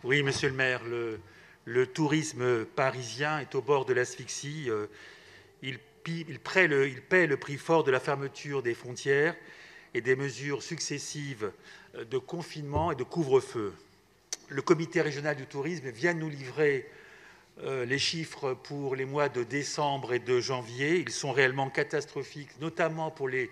Oui, monsieur le maire, le tourisme parisien est au bord de l'asphyxie. Il paie le prix fort de la fermeture des frontières et des mesures successives de confinement et de couvre-feu. Le comité régional du tourisme vient de nous livrer les chiffres pour les mois de décembre et de janvier. Ils sont réellement catastrophiques, notamment pour les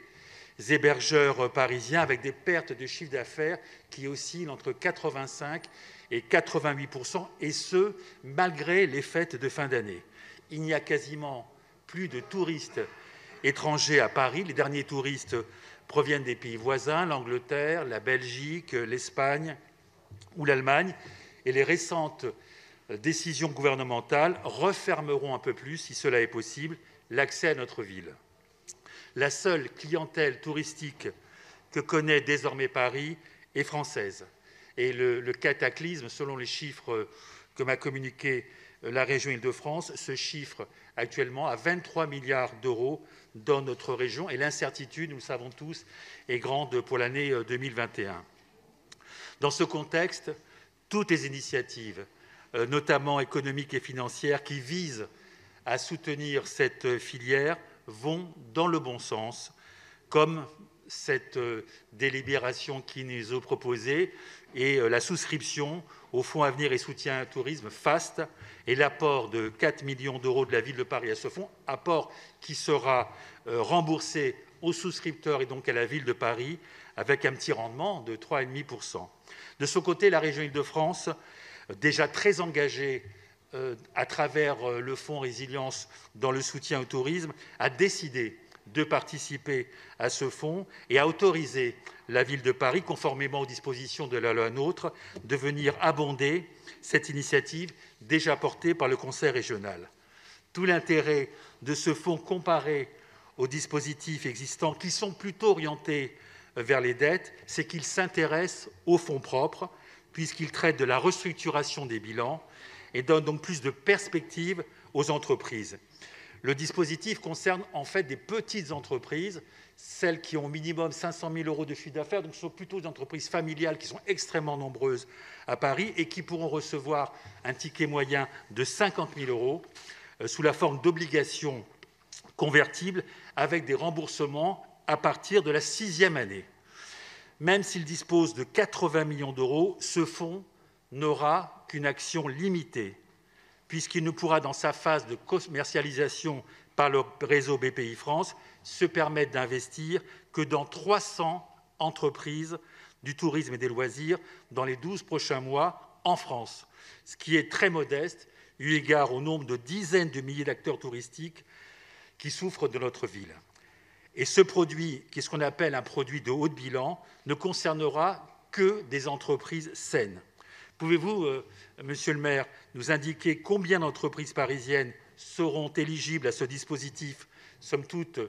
hébergeurs parisiens, avec des pertes de chiffre d'affaires qui oscillent entre 85 et 88%, et ce, malgré les fêtes de fin d'année. Il n'y a quasiment plus de touristes étrangers à Paris. Les derniers touristes proviennent des pays voisins, l'Angleterre, la Belgique, l'Espagne ou l'Allemagne, et les récentes décisions gouvernementales refermeront un peu plus, si cela est possible, l'accès à notre ville. La seule clientèle touristique que connaît désormais Paris est française. Et le cataclysme, selon les chiffres que m'a communiqués la région Île-de-France, se chiffre actuellement à 23 milliards d'euros dans notre région. Et l'incertitude, nous le savons tous, est grande pour l'année 2021. Dans ce contexte, toutes les initiatives, notamment économiques et financières, qui visent à soutenir cette filière, vont dans le bon sens, comme cette délibération qui nous est proposée et la souscription au Fonds Avenir et Soutien Tourisme FAST et l'apport de 4 millions d'euros de la Ville de Paris à ce fonds, apport qui sera remboursé aux souscripteurs et donc à la Ville de Paris avec un petit rendement de 3,5%. De son côté, la région Île-de-France, déjà très engagée à travers le Fonds Résilience dans le soutien au tourisme, a décidé de participer à ce fonds et a autorisé la Ville de Paris, conformément aux dispositions de la loi NOTRe, de venir abonder cette initiative déjà portée par le Conseil régional. Tout l'intérêt de ce fonds comparé aux dispositifs existants, qui sont plutôt orientés vers les dettes, c'est qu'il s'intéresse aux fonds propres, puisqu'il traite de la restructuration des bilans et donne donc plus de perspectives aux entreprises. Le dispositif concerne en fait des petites entreprises, celles qui ont au minimum 500 000 euros de chiffre d'affaires, donc ce sont plutôt des entreprises familiales qui sont extrêmement nombreuses à Paris et qui pourront recevoir un ticket moyen de 50 000 euros sous la forme d'obligations convertibles avec des remboursements à partir de la 6e année. Même s'il dispose de 80 millions d'euros, ce fonds n'aura qu'une action limitée, puisqu'il ne pourra, dans sa phase de commercialisation par le réseau Bpifrance, se permettre d'investir que dans 300 entreprises du tourisme et des loisirs dans les 12 prochains mois en France, ce qui est très modeste, eu égard au nombre de dizaines de milliers d'acteurs touristiques qui souffrent de notre ville. Et ce produit, qui est ce qu'on appelle un produit de haut de bilan, ne concernera que des entreprises saines. Pouvez-vous, monsieur le maire, nous indiquer combien d'entreprises parisiennes seront éligibles à ce dispositif, somme toute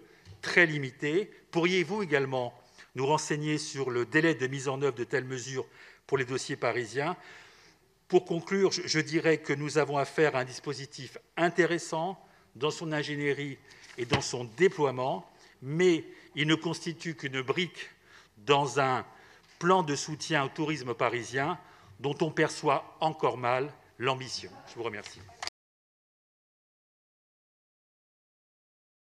très limité? Pourriez-vous également nous renseigner sur le délai de mise en œuvre de telles mesures pour les dossiers parisiens? Pour conclure, je dirais que nous avons affaire à un dispositif intéressant dans son ingénierie et dans son déploiement, mais il ne constitue qu'une brique dans un plan de soutien au tourisme parisien dont on perçoit encore mal l'ambition. Je vous remercie.